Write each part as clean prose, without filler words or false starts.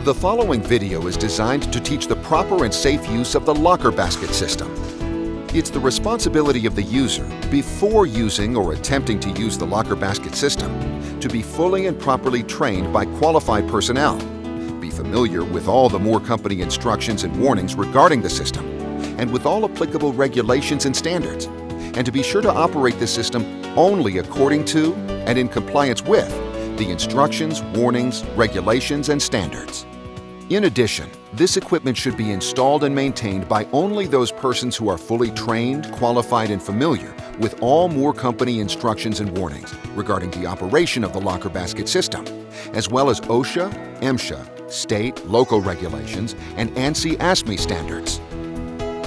The following video is designed to teach the proper and safe use of the locker basket system. It's the responsibility of the user, before using or attempting to use the locker basket system, to be fully and properly trained by qualified personnel, be familiar with all the Moore Company instructions and warnings regarding the system, and with all applicable regulations and standards, and to be sure to operate the system only according to and in compliance with the instructions, warnings, regulations, and standards. In addition, this equipment should be installed and maintained by only those persons who are fully trained, qualified, and familiar with all Moore Company instructions and warnings regarding the operation of the locker basket system, as well as OSHA, MSHA, state, local regulations, and ANSI/ASME standards.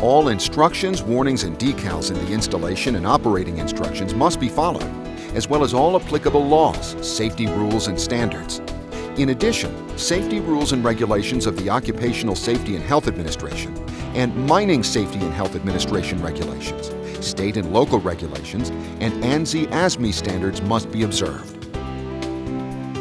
All instructions, warnings, and decals in the installation and operating instructions must be followed, as well as all applicable laws, safety rules, and standards. In addition, safety rules and regulations of the Occupational Safety and Health Administration and Mining Safety and Health Administration regulations, state and local regulations, and ANSI/ASME standards must be observed.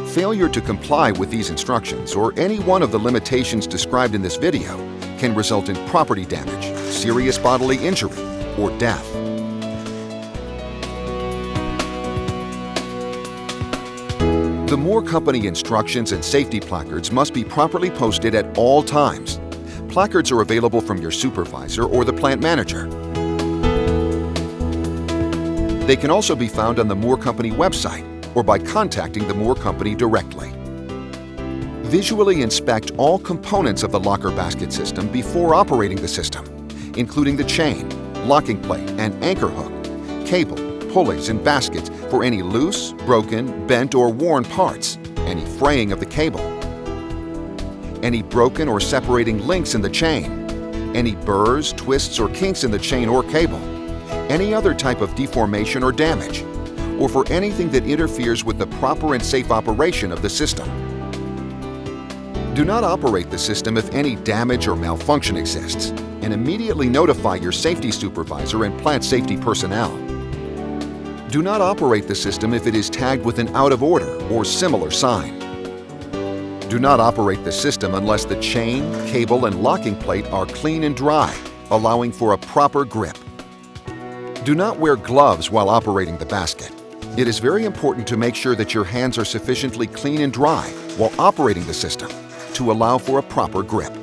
Failure to comply with these instructions or any one of the limitations described in this video can result in property damage, serious bodily injury, or death. The Moore Company instructions and safety placards must be properly posted at all times. Placards are available from your supervisor or the plant manager. They can also be found on the Moore Company website or by contacting the Moore Company directly. Visually inspect all components of the locker basket system before operating the system, including the chain, locking plate, and anchor hook, cable, pulleys, and baskets for any loose, broken, bent, or worn parts, any fraying of the cable, any broken or separating links in the chain, any burrs, twists, or kinks in the chain or cable, any other type of deformation or damage, or for anything that interferes with the proper and safe operation of the system. Do not operate the system if any damage or malfunction exists, and immediately notify your safety supervisor and plant safety personnel. Do not operate the system if it is tagged with an out of order or similar sign. Do not operate the system unless the chain, cable, and locking plate are clean and dry, allowing for a proper grip. Do not wear gloves while operating the basket. It is very important to make sure that your hands are sufficiently clean and dry while operating the system to allow for a proper grip.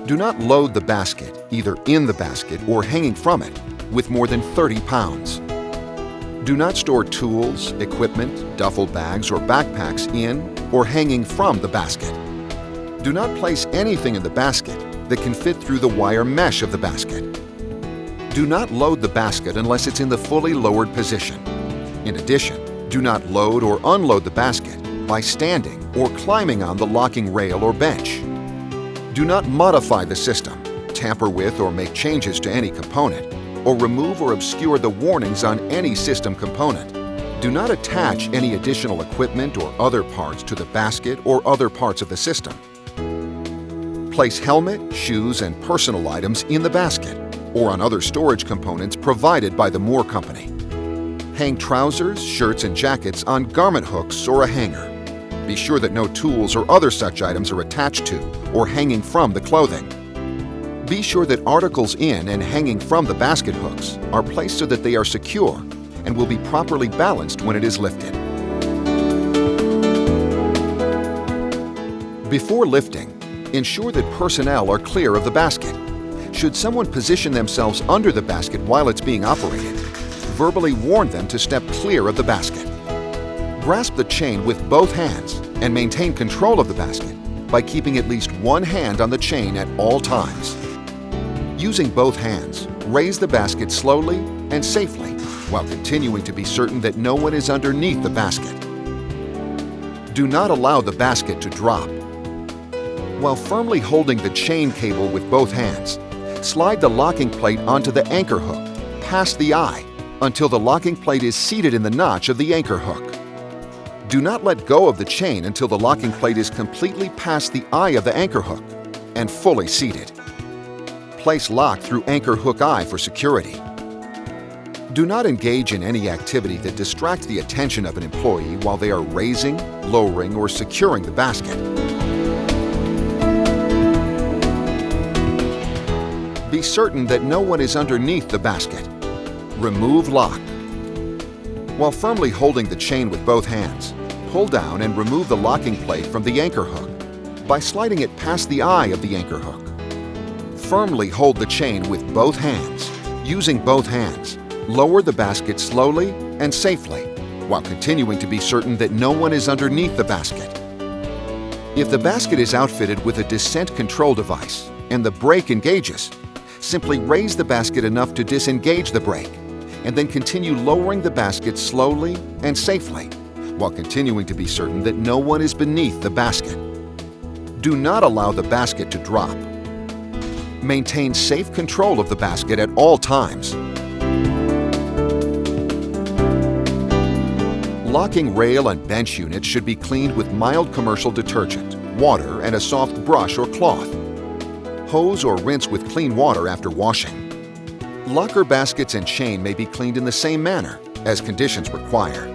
Do not load the basket, either in the basket or hanging from it, with more than 30 pounds. Do not store tools, equipment, duffel bags, or backpacks in or hanging from the basket. Do not place anything in the basket that can fit through the wire mesh of the basket. Do not load the basket unless it's in the fully lowered position. In addition, do not load or unload the basket by standing or climbing on the locking rail or bench. Do not modify the system, tamper with or make changes to any component, or remove or obscure the warnings on any system component. Do not attach any additional equipment or other parts to the basket or other parts of the system. Place helmet, shoes, and personal items in the basket or on other storage components provided by the Moore Company. Hang trousers, shirts, and jackets on garment hooks or a hanger. Be sure that no tools or other such items are attached to or hanging from the clothing. Be sure that articles in and hanging from the basket hooks are placed so that they are secure and will be properly balanced when it is lifted. Before lifting, ensure that personnel are clear of the basket. Should someone position themselves under the basket while it's being operated, verbally warn them to step clear of the basket. Grasp the chain with both hands and maintain control of the basket by keeping at least one hand on the chain at all times. Using both hands, raise the basket slowly and safely while continuing to be certain that no one is underneath the basket. Do not allow the basket to drop. While firmly holding the chain cable with both hands, slide the locking plate onto the anchor hook, past the eye, until the locking plate is seated in the notch of the anchor hook. Do not let go of the chain until the locking plate is completely past the eye of the anchor hook and fully seated. Place lock through anchor hook eye for security. Do not engage in any activity that distracts the attention of an employee while they are raising, lowering, or securing the basket. Be certain that no one is underneath the basket. Remove lock. While firmly holding the chain with both hands, pull down and remove the locking plate from the anchor hook by sliding it past the eye of the anchor hook. Firmly hold the chain with both hands. Using both hands, lower the basket slowly and safely while continuing to be certain that no one is underneath the basket. If the basket is outfitted with a descent control device and the brake engages, simply raise the basket enough to disengage the brake and then continue lowering the basket slowly and safely while continuing to be certain that no one is beneath the basket. Do not allow the basket to drop. Maintain safe control of the basket at all times. Locking rail and bench units should be cleaned with mild commercial detergent, water, and a soft brush or cloth. Hose or rinse with clean water after washing. Locker baskets and chain may be cleaned in the same manner, as conditions require.